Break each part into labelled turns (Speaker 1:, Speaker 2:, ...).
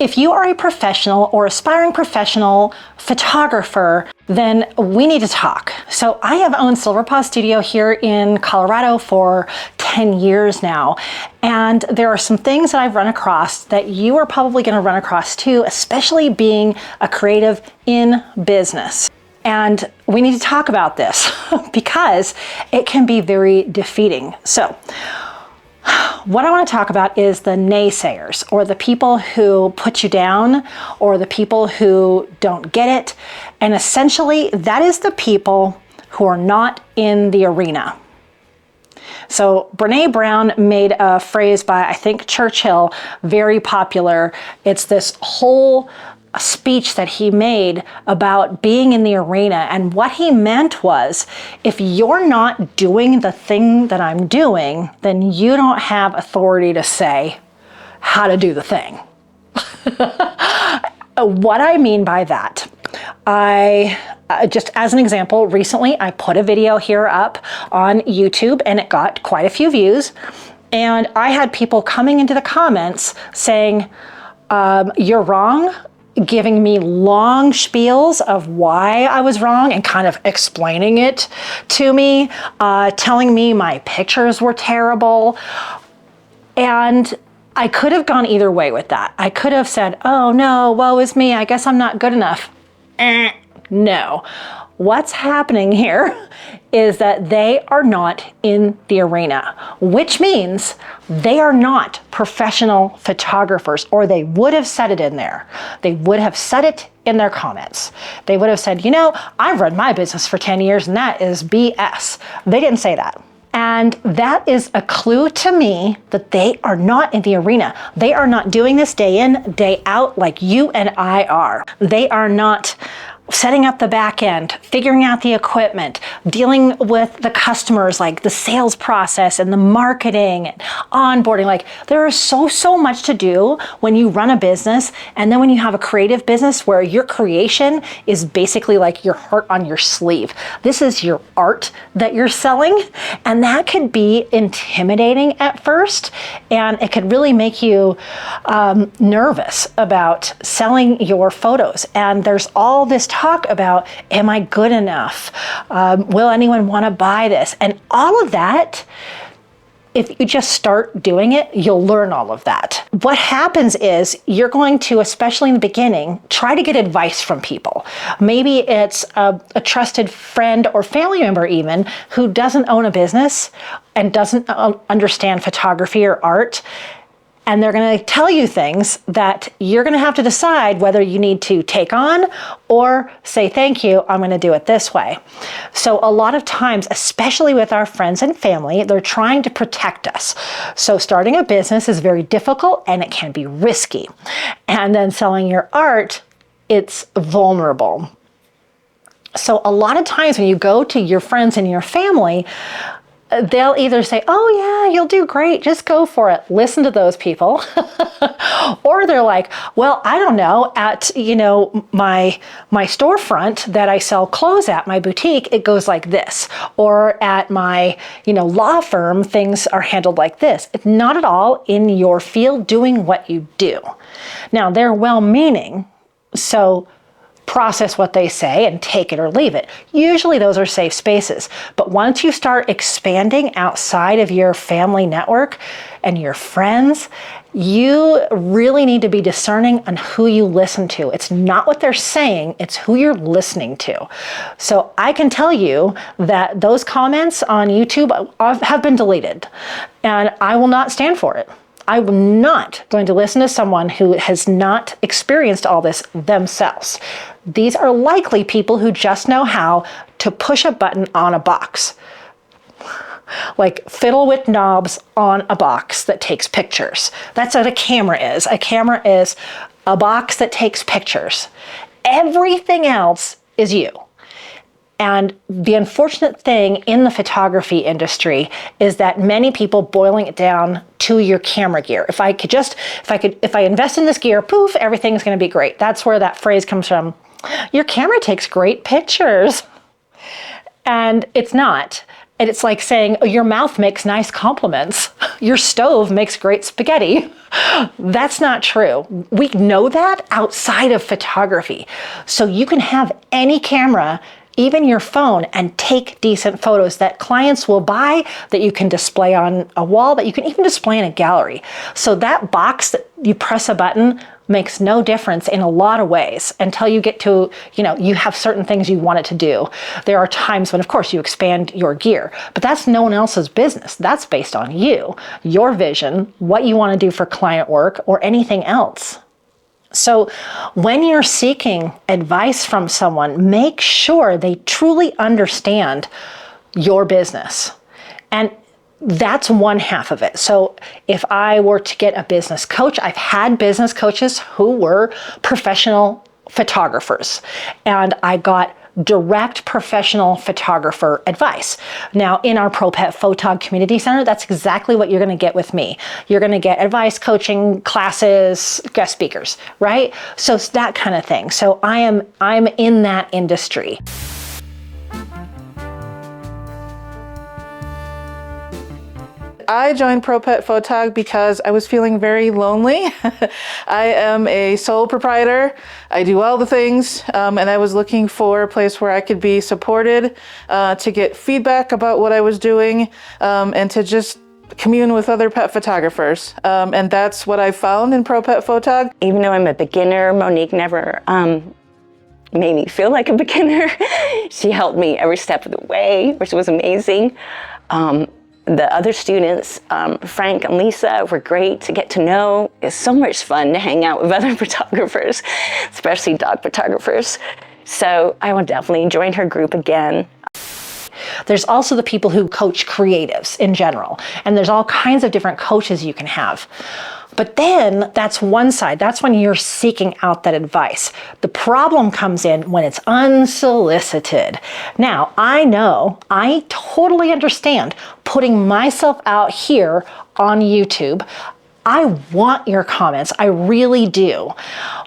Speaker 1: If you are a professional or aspiring professional photographer, then we need to talk. So I have owned Silver Paw Studio here in Colorado for 10 years now. And there are some things that I've run across that you are probably going to run across too, especially being a creative in business. And we need to talk about this because it can be very defeating. So what I want to talk about is the naysayers, or the people who put you down, or the people who don't get it. And essentially, that is the people who are not in the arena. So Brene Brown made a phrase by, I think, Churchill, very popular. It's this whole speech that he made about being in the arena. And what he meant was, if you're not doing the thing that I'm doing, then you don't have authority to say how to do the thing. What I mean by that, just as an example, recently I put a video here up on YouTube and it got quite a few views. And I had people coming into the comments saying, you're wrong, giving me long spiels of why I was wrong and kind of explaining it to me, telling me my pictures were terrible. And I could have gone either way with that. I could have said, oh no, woe is me, I guess I'm not good enough. No. What's happening here is that they are not in the arena, which means they are not professional photographers, or they would have said it in there. They would have said it in their comments. They would have said, you know, I've run my business for 10 years and that is BS. They didn't say that. And that is a clue to me that they are not in the arena. They are not doing this day in, day out like you and I are. They are not setting up the back end, figuring out the equipment, dealing with the customers, like the sales process and the marketing and onboarding. Like there is so much to do when you run a business. And then when you have a creative business where your creation is basically like your heart on your sleeve. This is your art that you're selling. And that could be intimidating at first. And it could really make you nervous about selling your photos. And there's all this talk about, am I good enough? Will anyone want to buy this? And all of that, if you just start doing it, you'll learn all of that. What happens is you're going to, especially in the beginning, try to get advice from people. Maybe it's a trusted friend or family member even who doesn't own a business and doesn't understand photography or art. And they're going to tell you things that you're going to have to decide whether you need to take on or say, thank you, I'm going to do it this way. So a lot of times, especially with our friends and family, they're trying to protect us. So starting a business is very difficult and it can be risky. And then selling your art, it's vulnerable. So a lot of times when you go to your friends and your family, they'll either say, oh yeah, you'll do great, just go for it. Listen to those people. Or they're like, well, I don't know, at, you know, my storefront that I sell clothes at, my boutique, it goes like this. Or at my, you know, law firm, things are handled like this. It's not at all in your field doing what you do. Now, they're well-meaning, so process what they say and take it or leave it. Usually those are safe spaces. But once you start expanding outside of your family network and your friends, you really need to be discerning on who you listen to. It's not what they're saying, it's who you're listening to. So I can tell you that those comments on YouTube have been deleted, and I will not stand for it. I'm not going to listen to someone who has not experienced all this themselves. These are likely people who just know how to push a button on a box. Like fiddle with knobs on a box that takes pictures. That's what a camera is. A camera is a box that takes pictures. Everything else is you. And the unfortunate thing in the photography industry is that many people boiling it down to your camera gear. If I invest in this gear, poof, everything's going to be great. That's where that phrase comes from. Your camera takes great pictures. And it's not. And it's like saying, oh, your mouth makes nice compliments. Your stove makes great spaghetti. That's not true. We know that outside of photography. So you can have any camera, even your phone, and take decent photos that clients will buy, that you can display on a wall, that you can even display in a gallery. So that box that you press a button makes no difference in a lot of ways until you get to, you have certain things you want it to do. There are times when, of course, you expand your gear, but that's no one else's business. That's based on you, your vision, what you want to do for client work, or anything else. So when you're seeking advice from someone, make sure they truly understand your business. And that's one half of it. So if I were to get a business coach, I've had business coaches who were professional photographers, and I got direct professional photographer advice. Now, in our Propet Photog Community Center, that's exactly what you're going to get with me. You're going to get advice, coaching, classes, guest speakers, right? So it's that kind of thing. So I'm in that industry.
Speaker 2: I joined Propet Photog because I was feeling very lonely. I am a sole proprietor. I do all the things, and I was looking for a place where I could be supported, to get feedback about what I was doing, and to just commune with other pet photographers. And that's what I found in Propet Photog.
Speaker 3: Even though I'm a beginner, Monique never made me feel like a beginner. She helped me every step of the way, which was amazing. The other students, Frank and Lisa, were great to get to know. It's so much fun to hang out with other photographers, especially dog photographers. So I will definitely join her group again.
Speaker 1: There's also the people who coach creatives in general, and there's all kinds of different coaches you can have. But then that's one side. That's when you're seeking out that advice. The problem comes in when it's unsolicited. Now, I totally understand putting myself out here on YouTube. I want your comments, I really do.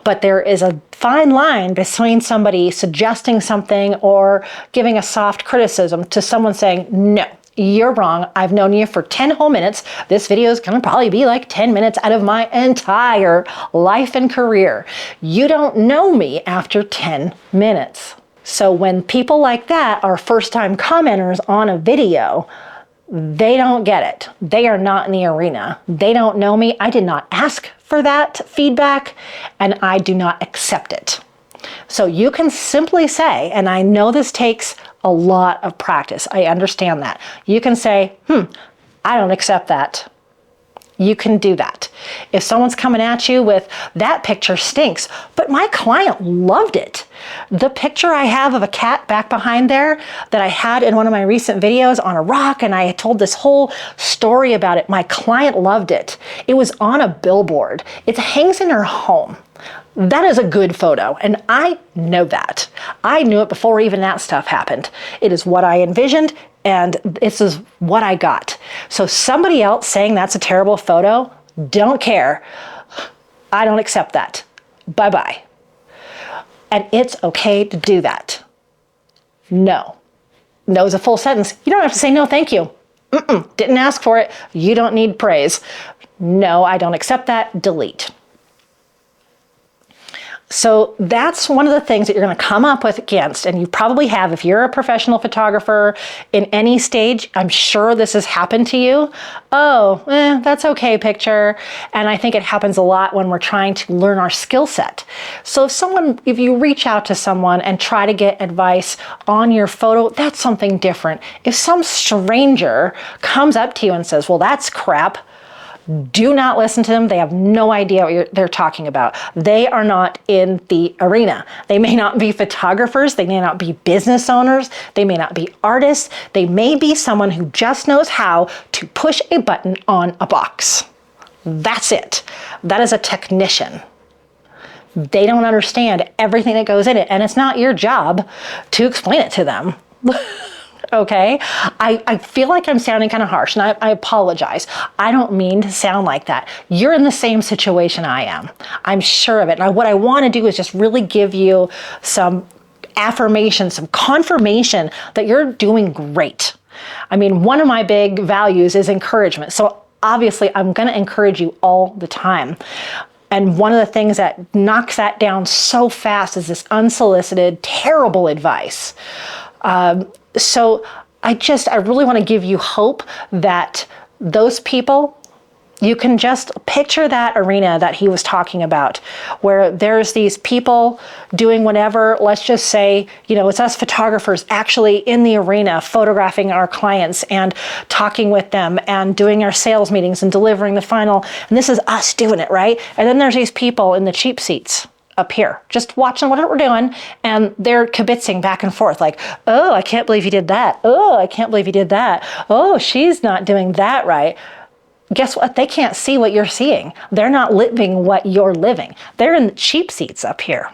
Speaker 1: But there is a fine line between somebody suggesting something or giving a soft criticism to someone saying, no, you're wrong. I've known you for 10 whole minutes. This video is gonna probably be like 10 minutes out of my entire life and career. You don't know me after 10 minutes. So when people like that are first-time commenters on a video, they don't get it. They are not in the arena. They don't know me. I did not ask for that feedback, and I do not accept it. So you can simply say, and I know this takes a lot of practice. I understand that. You can say, I don't accept that. You can do that. If someone's coming at you with, that picture stinks, but my client loved it. The picture I have of a cat back behind there that I had in one of my recent videos on a rock, and I told this whole story about it. My client loved it. It was on a billboard. It hangs in her home. That is a good photo, and I know that. I knew it before even that stuff happened. It is what I envisioned, and this is what I got. So somebody else saying that's a terrible photo, don't care. I don't accept that. Bye-bye. And it's okay to do that. No. No is a full sentence. You don't have to say no, thank you. Didn't ask for it. You don't need praise. No, I don't accept that. Delete. So that's one of the things that you're going to come up with against, and you probably have if you're a professional photographer in any stage. I'm sure this has happened to you. Oh, that's okay picture. And I think it happens a lot when we're trying to learn our skill set. So if you reach out to someone and try to get advice on your photo, that's something different. If some stranger comes up to you and says, well, that's crap, do not listen to them. They have no idea what they're talking about. They are not in the arena. They may not be photographers. They may not be business owners. They may not be artists. They may be someone who just knows how to push a button on a box. That's it. That is a technician. They don't understand everything that goes in it, and it's not your job to explain it to them. Okay, I feel like I'm sounding kind of harsh, and I apologize. I don't mean to sound like that. You're in the same situation I am. I'm sure of it. And what I want to do is just really give you some affirmation, some confirmation that you're doing great. I mean, one of my big values is encouragement. So obviously I'm going to encourage you all the time. And one of the things that knocks that down so fast is this unsolicited, terrible advice. So I really want to give you hope that those people, you can just picture that arena that he was talking about, where there's these people doing whatever. Let's just say, it's us photographers actually in the arena photographing our clients and talking with them and doing our sales meetings and delivering the final. And this is us doing it, right? And then there's these people in the cheap seats up here, just watching what we're doing, and they're kibitzing back and forth like, oh, I can't believe you did that. Oh, I can't believe you did that. Oh, she's not doing that right. Guess what? They can't see what you're seeing. They're not living what you're living. They're in the cheap seats up here.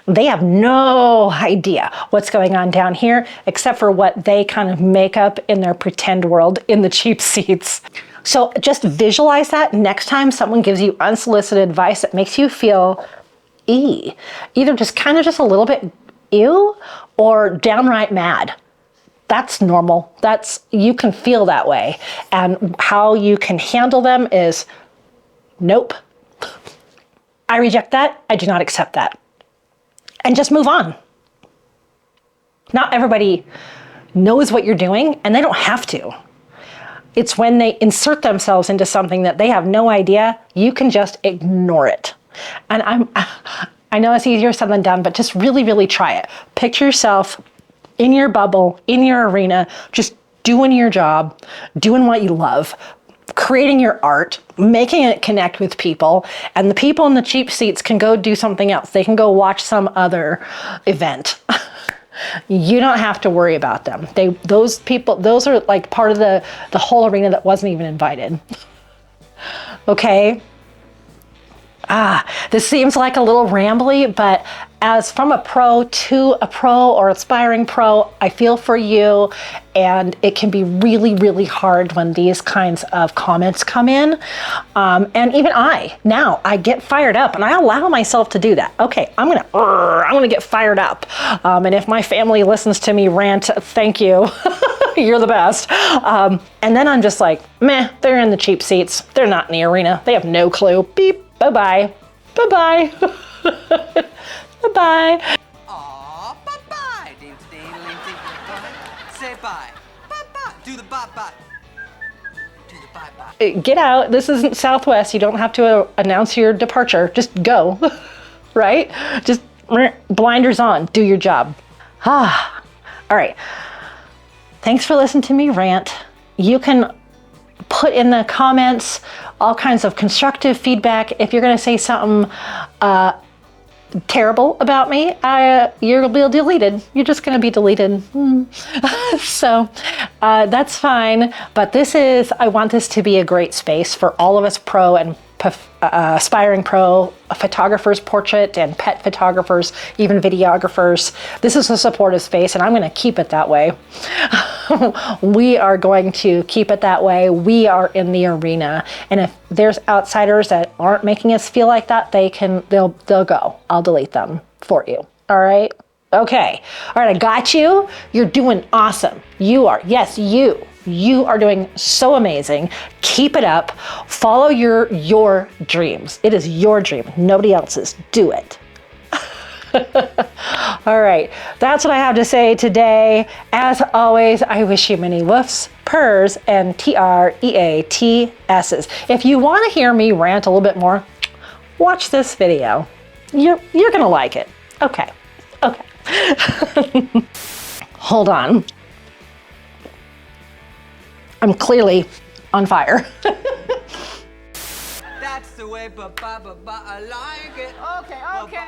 Speaker 1: They have no idea what's going on down here, except for what they kind of make up in their pretend world in the cheap seats. So just visualize that next time someone gives you unsolicited advice that makes you feel either just a little bit ew or downright mad. That's normal. You can feel that way. And how you can handle them is, nope. I reject that. I do not accept that. And just move on. Not everybody knows what you're doing, and they don't have to. It's when they insert themselves into something that they have no idea, you can just ignore it. And I know it's easier said than done, but just really, really try it. Picture yourself in your bubble, in your arena, just doing your job, doing what you love, creating your art, making it connect with people, and the people in the cheap seats can go do something else. They can go watch some other event. You don't have to worry about them. Those people, those are like part of the whole arena that wasn't even invited. Okay? This seems like a little rambly, but as from a pro to a pro or aspiring pro, I feel for you, and it can be really, really hard when these kinds of comments come in. And even I get fired up, and I allow myself to do that. Okay, I'm gonna get fired up. And if my family listens to me rant, thank you. You're the best. And then I'm just like, meh, they're in the cheap seats. They're not in the arena. They have no clue. Beep. Bye-bye. Bye-bye. Bye-bye.
Speaker 4: Aw, bye-bye. Say bye. Bye-bye. Do the bye-bye. Do the bye-bye.
Speaker 1: Get out. This isn't Southwest. You don't have to announce your departure. Just go. Right? Just blinders on. Do your job. All right. Thanks for listening to me rant. You can put in the comments all kinds of constructive feedback. If you're going to say something terrible about me, you'll be deleted. You're just going to be deleted. So that's fine. But I want this to be a great space for all of us pro and aspiring pro photographers, portrait and pet photographers, even videographers. This is a supportive space, and I'm going to keep it that way. We are going to keep it that way. We are in the arena, and if there's outsiders that aren't making us feel like that, they'll go. I'll delete them for you. All right. Okay. All right. I got you. You're doing awesome. You are. Yes, you. You are doing so amazing. Keep it up. Follow your dreams. It is your dream, nobody else's. Do it. All right, that's what I have to say today. As always, I wish you many woofs, purrs, and TREATSs. If you want to hear me rant a little bit more, watch this video. You're gonna like it. Okay. Hold on. I'm clearly on fire.
Speaker 4: That's the way, I like it.
Speaker 2: Okay.